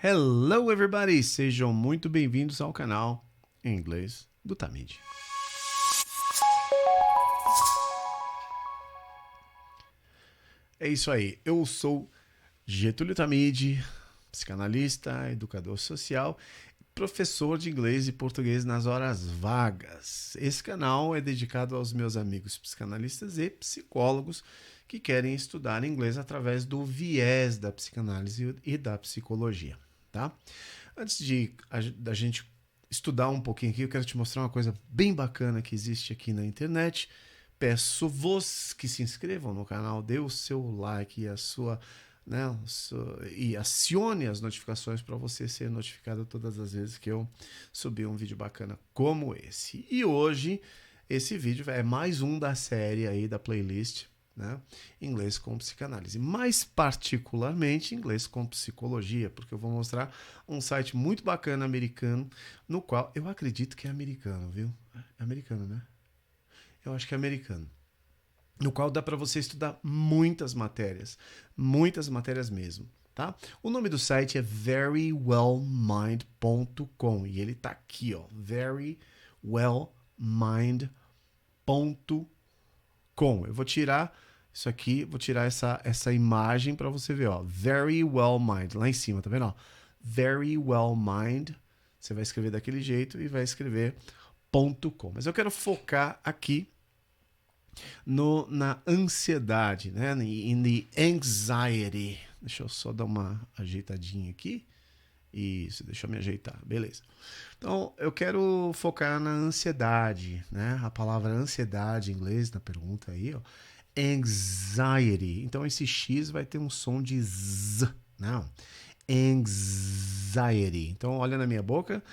Hello everybody! Sejam muito bem-vindos ao canal em inglês do Tamid. É isso aí, eu sou Getúlio Tamid, psicanalista, educador social, professor de inglês e português nas horas vagas. Esse canal é dedicado aos meus amigos psicanalistas e psicólogos que querem estudar inglês através do viés da psicanálise e da psicologia, tá? Antes da gente estudar um pouquinho aqui, eu quero te mostrar uma coisa bem bacana que existe aqui na internet. Peço-vos que se inscrevam no canal, dê o seu like e e acione as notificações para você ser notificado todas as vezes que eu subir um vídeo bacana como esse. E hoje, esse vídeo é mais um da série aí da playlist, né? Inglês com psicanálise, mais particularmente inglês com psicologia, porque eu vou mostrar um site muito bacana americano, no qual eu acredito que é americano, viu? É americano, né? Eu acho que é americano. No qual dá para você estudar muitas matérias mesmo, tá? O nome do site é verywellmind.com e ele tá aqui, ó, verywellmind.com. Eu vou tirar isso aqui, vou tirar essa imagem para você ver, ó, verywellmind, lá em cima, tá vendo, ó? Verywellmind, você vai escrever daquele jeito e vai escrever .com. Mas eu quero focar aqui na ansiedade, né? In the anxiety. Deixa eu só dar uma ajeitadinha aqui. Isso, deixa eu me ajeitar. Beleza. Então, eu quero focar na ansiedade, né? A palavra ansiedade em inglês, na pergunta aí, ó. Anxiety. Então, esse X vai ter um som de Z, não. Anxiety. Então, olha na minha boca.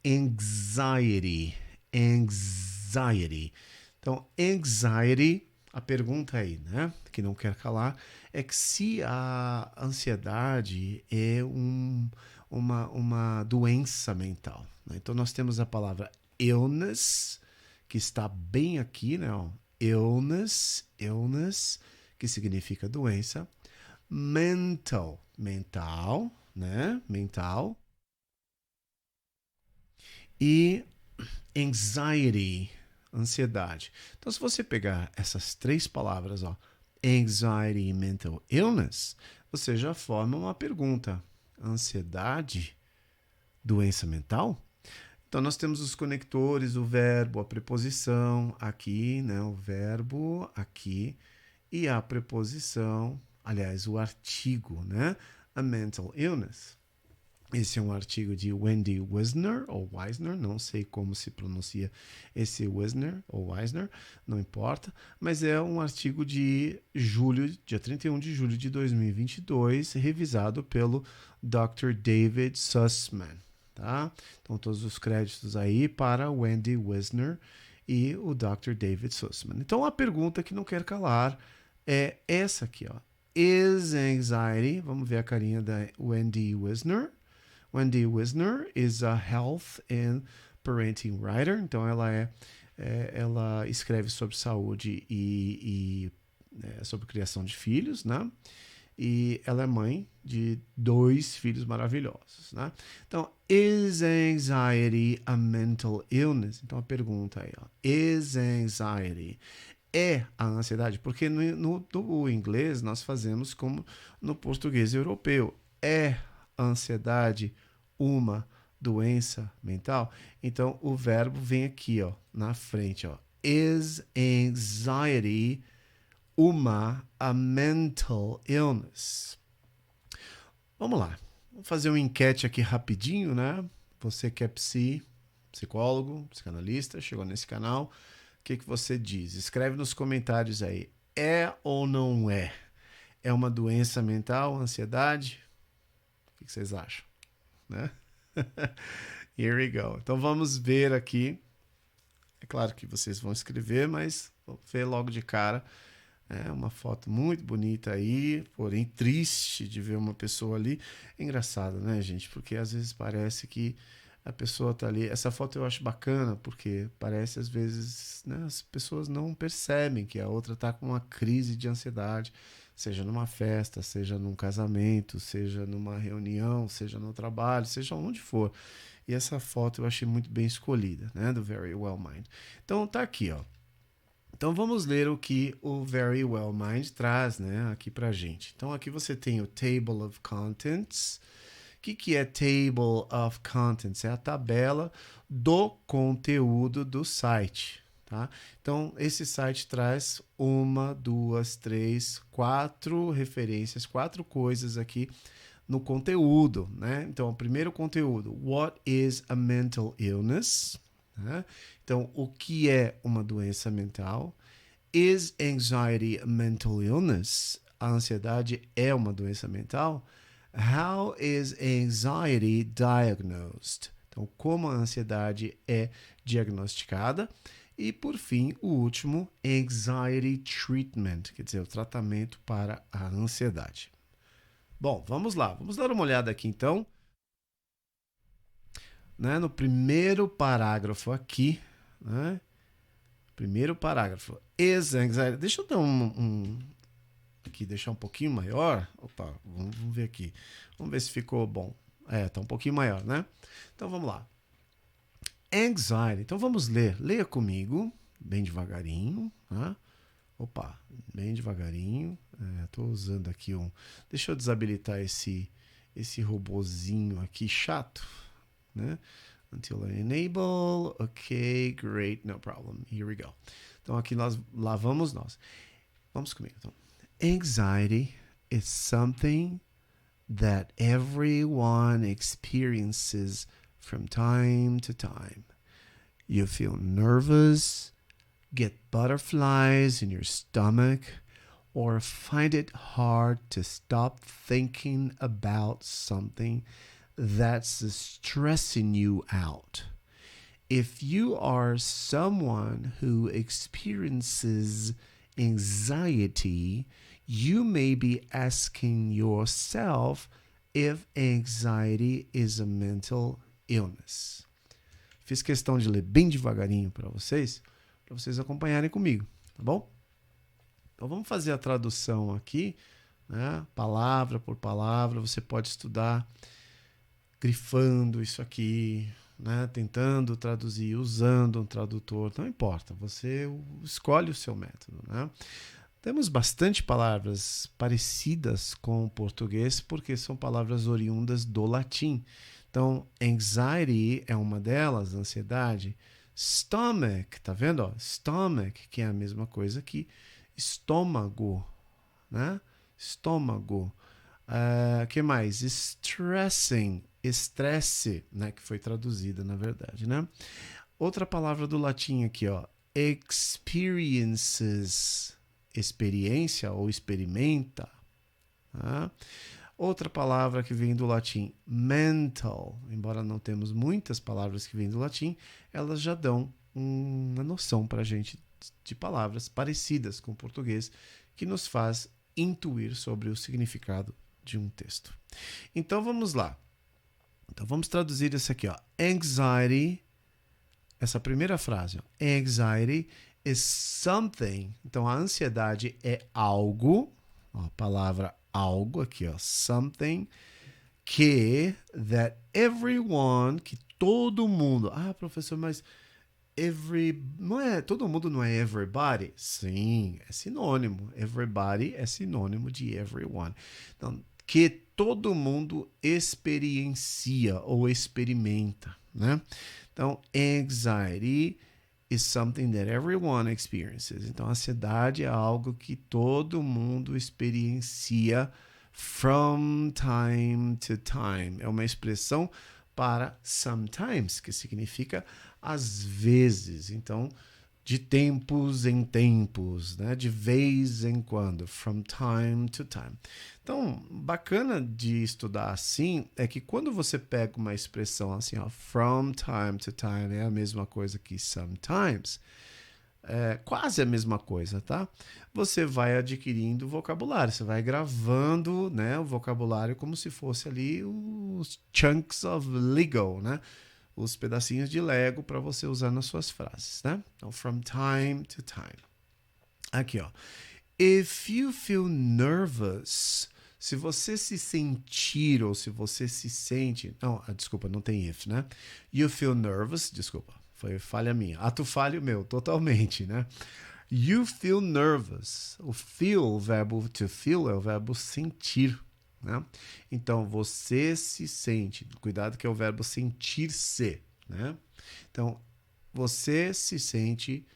Anxiety. Anxiety. Então, anxiety, a pergunta aí, né, que não quer calar, é que se a ansiedade é uma doença mental, né? Então, nós temos a palavra illness, que está bem aqui, né? Ó, illness, que significa doença. Mental, né? Mental. E anxiety, ansiedade. Então, se você pegar essas três palavras, ó, anxiety e mental illness, você já forma uma pergunta. Ansiedade, doença mental? Então, nós temos os conectores, o verbo, a preposição aqui, né? O verbo aqui e a preposição, aliás, o artigo, né? A mental illness. Esse é um artigo de Wendy Wisner, ou Wisner, não sei como se pronuncia esse Wisner ou Wisner, não importa, mas é um artigo de julho, dia 31 de julho de 2022, revisado pelo Dr. David Sussman, tá? Então, todos os créditos aí para Wendy Wisner e o Dr. David Sussman. Então, a pergunta que não quer calar é essa aqui, ó. Is anxiety, vamos ver a carinha da Wendy Wisner. Wendy Wisner is a health and parenting writer. Então ela escreve sobre saúde e sobre criação de filhos, né? E ela é mãe de 2 filhos maravilhosos, né? Então, is anxiety a mental illness? Então a pergunta aí, ó, is anxiety a ansiedade? Porque no inglês nós fazemos como no português europeu. É a ansiedade uma doença mental? Então o verbo vem aqui, ó, na frente, ó. Is anxiety a mental illness? Vamos lá. Vamos fazer uma enquete aqui rapidinho, né? Você que é psicólogo, psicanalista, chegou nesse canal, o que você diz? Escreve nos comentários aí. É ou não é? É uma doença mental, ansiedade? O que vocês acham? Né? Here we go. Então vamos ver aqui. É claro que vocês vão escrever, mas vou ver logo de cara. É uma foto muito bonita aí, porém triste de ver uma pessoa ali. É engraçado, né, gente? Porque às vezes parece que a pessoa tá ali. Essa foto eu acho bacana, porque parece às vezes, né, as pessoas não percebem que a outra tá com uma crise de ansiedade, Seja numa festa, seja num casamento, seja numa reunião, seja no trabalho, seja onde for. E essa foto eu achei muito bem escolhida, né, do Very Well Mind. Então tá aqui, ó. Então vamos ler o que o Very Well Mind traz, né, aqui pra gente. Então aqui você tem o Table of Contents. O que é Table of Contents? É a tabela do conteúdo do site. Tá? Então, esse site traz uma, duas, três, quatro referências, quatro coisas aqui no conteúdo. Né? Então, o primeiro conteúdo, what is a mental illness? Né? Então, o que é uma doença mental? Is anxiety a mental illness? A ansiedade é uma doença mental? How is anxiety diagnosed? Então, como a ansiedade é diagnosticada? E, por fim, o último, anxiety treatment, quer dizer, o tratamento para a ansiedade. Bom, vamos lá. Vamos dar uma olhada aqui, então, né, no primeiro parágrafo aqui, né? Primeiro parágrafo. Is anxiety... Deixa eu dar aqui, deixar um pouquinho maior. Opa, vamos ver aqui. Vamos ver se ficou bom. Tá um pouquinho maior, né? Então, vamos lá. Anxiety. Então, vamos ler. Leia comigo, bem devagarinho. Tá? Opa, bem devagarinho. Estou usando aqui um... Deixa eu desabilitar esse robozinho aqui chato, né? Until I enable. Ok, great, no problem. Here we go. Então, aqui lá vamos nós. Vamos comigo, então. Anxiety is something that everyone experiences from time to time. You feel nervous, get butterflies in your stomach, or find it hard to stop thinking about something that's stressing you out. If you are someone who experiences anxiety, you may be asking yourself if anxiety is a mental illness. Fiz questão de ler bem devagarinho para vocês acompanharem comigo, tá bom? Então vamos fazer a tradução aqui, né? Palavra por palavra, você pode estudar grifando isso aqui, né? Tentando traduzir, usando um tradutor, não importa, você escolhe o seu método, né? Temos bastante palavras parecidas com o português porque são palavras oriundas do latim. Então, anxiety é uma delas, ansiedade. Stomach, tá vendo? Ó? Stomach, que é a mesma coisa que estômago, né? Estômago. Que mais? Stressing, estresse, né? Que foi traduzida, na verdade, né? Outra palavra do latim aqui, ó. Experiences, experiência ou experimenta. Tá? Outra palavra que vem do latim, mental. Embora não temos muitas palavras que vêm do latim, elas já dão uma noção para a gente de palavras parecidas com o português que nos faz intuir sobre o significado de um texto. Então vamos lá. Então vamos traduzir isso aqui, ó. Anxiety, essa primeira frase, ó. Anxiety is something. Então a ansiedade é algo, ó, a palavra algo aqui, ó, something that everyone, que todo mundo. Ah, professor, mas todo mundo não é everybody? Sim, é sinônimo. Everybody é sinônimo de everyone. Então, que todo mundo experiencia ou experimenta, né? Então, anxiety is something that everyone experiences. Então, a ansiedade é algo que todo mundo experiencia from time to time. É uma expressão para sometimes, que significa às vezes. Então, de tempos em tempos, né? De vez em quando, from time to time. Então, bacana de estudar assim é que quando você pega uma expressão assim, ó, from time to time, é a mesma coisa que sometimes, quase a mesma coisa, tá? Você vai adquirindo vocabulário, você vai gravando, né, o vocabulário como se fosse ali os chunks of Lego, né? Os pedacinhos de Lego para você usar nas suas frases, né? Então, from time to time. Aqui, ó. If you feel nervous, se você se sentir ou se você se sente... Não, desculpa, não tem if, né? You feel nervous, desculpa, foi falha minha. Ato falho meu, totalmente, né? You feel nervous. O feel, o verbo to feel, é o verbo sentir, né? Então, você se sente. Cuidado que é o verbo sentir-se, né? Então, você se sente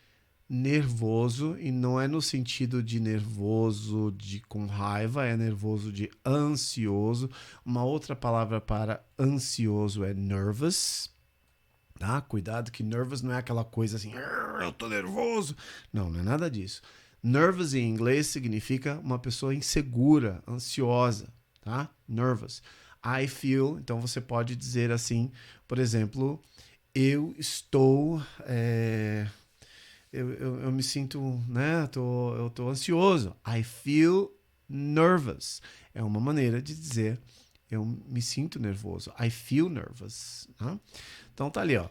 nervoso, e não é no sentido de nervoso de com raiva, é nervoso de ansioso. Uma outra palavra para ansioso é nervous, tá? Cuidado que nervous não é aquela coisa assim, eu tô nervoso. Não, não é nada disso. Nervous em inglês significa uma pessoa insegura, ansiosa, tá? Nervous. I feel, então você pode dizer assim, por exemplo, eu estou... Eu me sinto, né? Eu tô ansioso. I feel nervous. É uma maneira de dizer eu me sinto nervoso. I feel nervous. Né? Então tá ali, ó.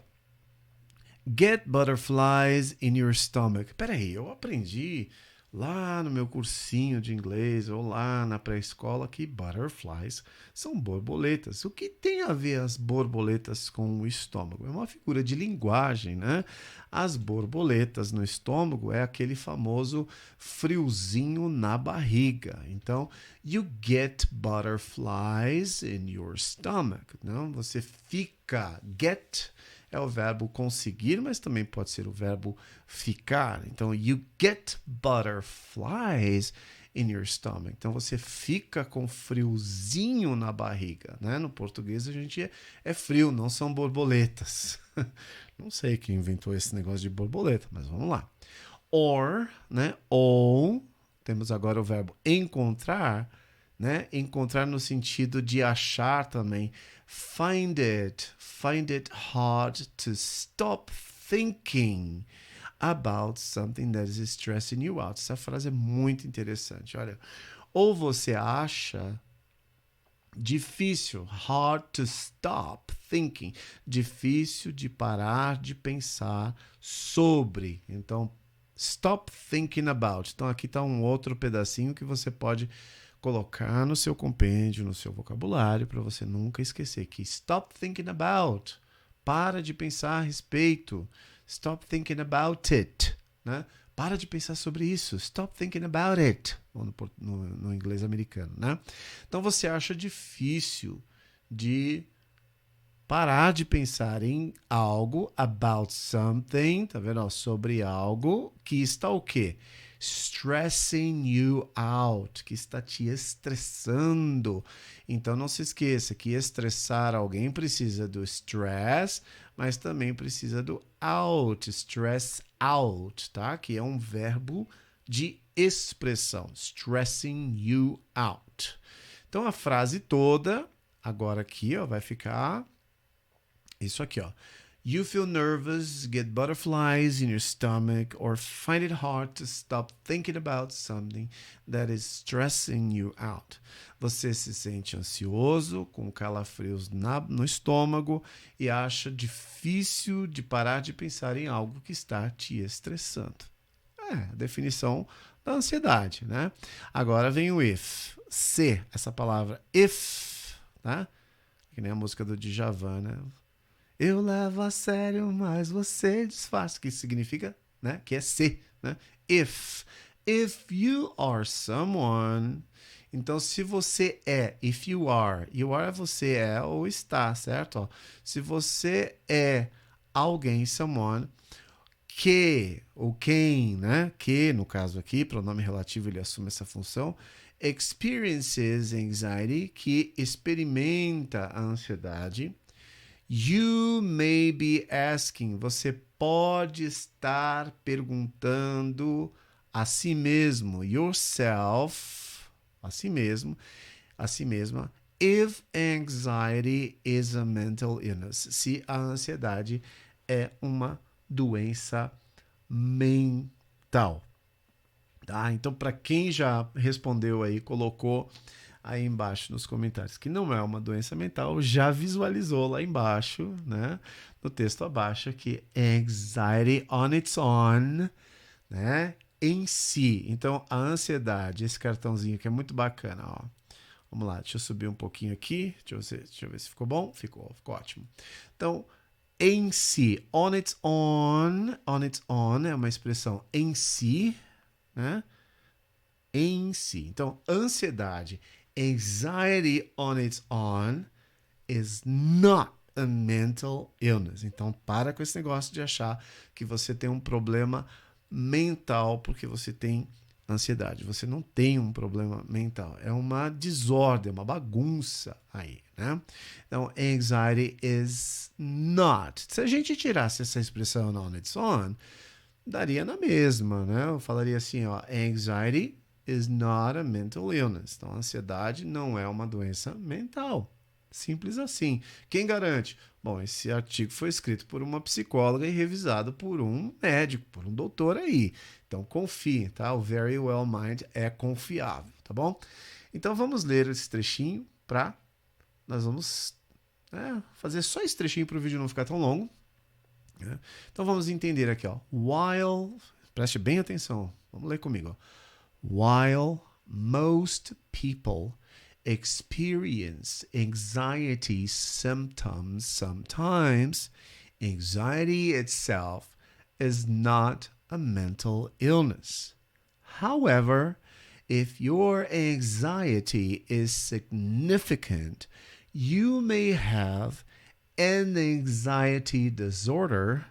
Get butterflies in your stomach. Peraí, eu aprendi lá no meu cursinho de inglês ou lá na pré-escola que butterflies são borboletas. O que tem a ver as borboletas com o estômago? É uma figura de linguagem, né? As borboletas no estômago é aquele famoso friozinho na barriga. Então, you get butterflies in your stomach. Não? Você fica, get é o verbo conseguir, mas também pode ser o verbo ficar. Então, you get butterflies in your stomach. Então, você fica com friozinho na barriga. Né? No português, a gente é frio, não são borboletas. Não sei quem inventou esse negócio de borboleta, mas vamos lá. Or, né? Ou, temos agora o verbo encontrar, né? Encontrar no sentido de achar também. Find it hard to stop thinking about something that is stressing you out. Essa frase é muito interessante. Olha, ou você acha difícil, hard to stop thinking, difícil de parar de pensar sobre. Então, stop thinking about. Então, aqui está um outro pedacinho que você pode colocar no seu compêndio, no seu vocabulário, para você nunca esquecer que stop thinking about. Para de pensar a respeito. Stop thinking about it. Né? Para de pensar sobre isso. Stop thinking about it. No inglês americano. Né? Então você acha difícil de parar de pensar em algo, about something, tá vendo? Sobre algo que está o quê? Stressing you out, que está te estressando. Então não se esqueça que estressar alguém precisa do stress, mas também precisa do out, stress out, tá? Que é um verbo de expressão, stressing you out. Então a frase toda, agora aqui, ó, vai ficar isso aqui, ó. You feel nervous, get butterflies in your stomach, or find it hard to stop thinking about something that is stressing you out. Você se sente ansioso, com calafrios no estômago e acha difícil de parar de pensar em algo que está te estressando. É a definição da ansiedade, né? Agora vem o if. Se, essa palavra if, tá? Que nem a música do Djavan, né? Eu levo a sério, mas você disfarça. Que significa, né? Que é se, né? If you are someone. Então, se você é, if you are é você é ou está, certo? Ó, se você é alguém, someone, que, ou quem, né? Que, no caso aqui, pronome relativo, ele assume essa função. Experiences anxiety, que experimenta a ansiedade. You may be asking, você pode estar perguntando a si mesmo, yourself, a si mesmo, a si mesma, if anxiety is a mental illness, se a ansiedade é uma doença mental. Tá? Então, para quem já respondeu aí, colocou aí embaixo nos comentários que não é uma doença mental, já visualizou lá embaixo, né, no texto abaixo, que anxiety on its own, né, em si. Então, a ansiedade, esse cartãozinho aqui é muito bacana, ó. Vamos lá, deixa eu subir um pouquinho aqui. Deixa eu ver se ficou bom. Ficou ótimo. Então, em si, on its own é uma expressão em si, né? Em si. Então, ansiedade, anxiety on its own is not a mental illness. Então, para com esse negócio de achar que você tem um problema mental porque você tem ansiedade. Você não tem um problema mental. É uma desordem, uma bagunça aí, né? Então, anxiety is not. Se a gente tirasse essa expressão on its own, daria na mesma, né? Eu falaria assim, ó, anxiety is not a mental illness. Então, a ansiedade não é uma doença mental. Simples assim. Quem garante? Bom, esse artigo foi escrito por uma psicóloga e revisado por um médico, por um doutor aí. Então, confie, tá? O Very Well Mind é confiável, tá bom? Então, vamos ler esse trechinho para... Nós vamos fazer só esse trechinho para o vídeo não ficar tão longo. Né? Então, vamos entender aqui, ó. While... Preste bem atenção. Vamos ler comigo, ó. While most people experience anxiety symptoms sometimes, anxiety itself is not a mental illness. However, if your anxiety is significant, you may have an anxiety disorder,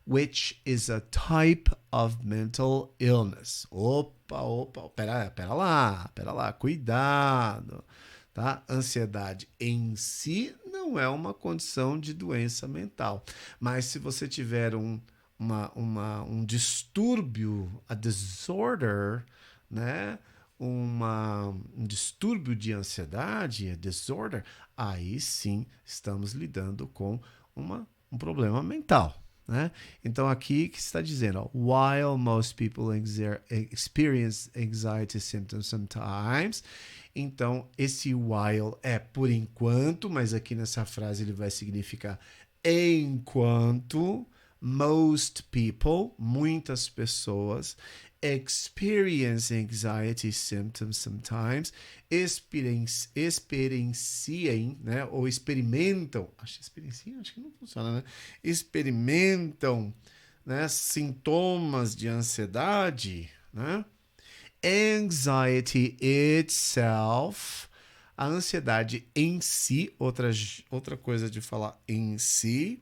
which is a type of mental illness. Opa, pera lá, cuidado, tá? Ansiedade em si não é uma condição de doença mental, mas se você tiver um distúrbio, a disorder, né? Um distúrbio de ansiedade, a disorder, aí sim estamos lidando com um problema mental. Né? Então aqui que está dizendo, ó, while most people experience anxiety symptoms sometimes, então esse while é por enquanto, mas aqui nessa frase ele vai significar enquanto most people, muitas pessoas, experience anxiety symptoms sometimes, experienciem, né, ou experimentam, acho que não funciona, né? Experimentam, né, sintomas de ansiedade, né? Anxiety itself, a ansiedade em si, outra coisa de falar em si,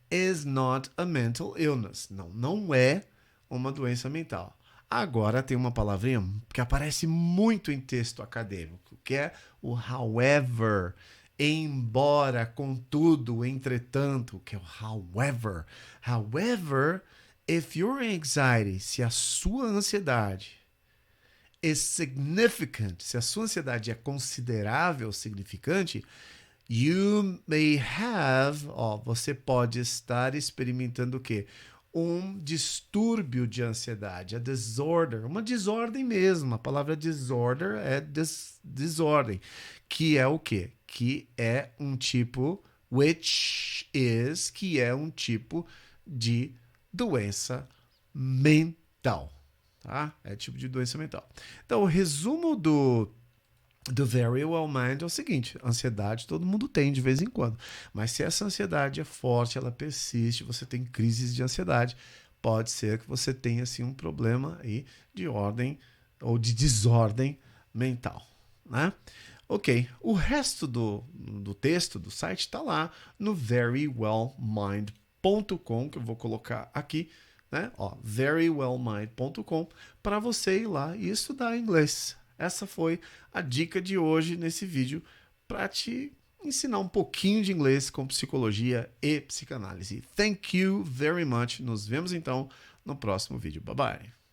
is not a mental illness. Não é uma doença mental. Agora tem uma palavrinha que aparece muito em texto acadêmico, que é o however, embora, contudo, entretanto, que é o however. However, if your anxiety, se a sua ansiedade is significant, se a sua ansiedade é considerável, significante, you may have, você pode estar experimentando o quê? Um distúrbio de ansiedade, a disorder, uma desordem mesmo. A palavra disorder é desordem, que é o quê? Que é um tipo, que é um tipo de doença mental, tá? É tipo de doença mental. Então, o resumo do Very Well Mind é o seguinte: ansiedade todo mundo tem de vez em quando, mas se essa ansiedade é forte, ela persiste, você tem crises de ansiedade, pode ser que você tenha assim um problema aí de ordem ou de desordem mental, né? Ok, o resto do texto do site está lá no verywellmind.com, que eu vou colocar aqui, né? Ó, verywellmind.com, para você ir lá e estudar inglês. Essa foi a dica de hoje nesse vídeo para te ensinar um pouquinho de inglês com psicologia e psicanálise. Thank you very much. Nos vemos então no próximo vídeo. Bye bye.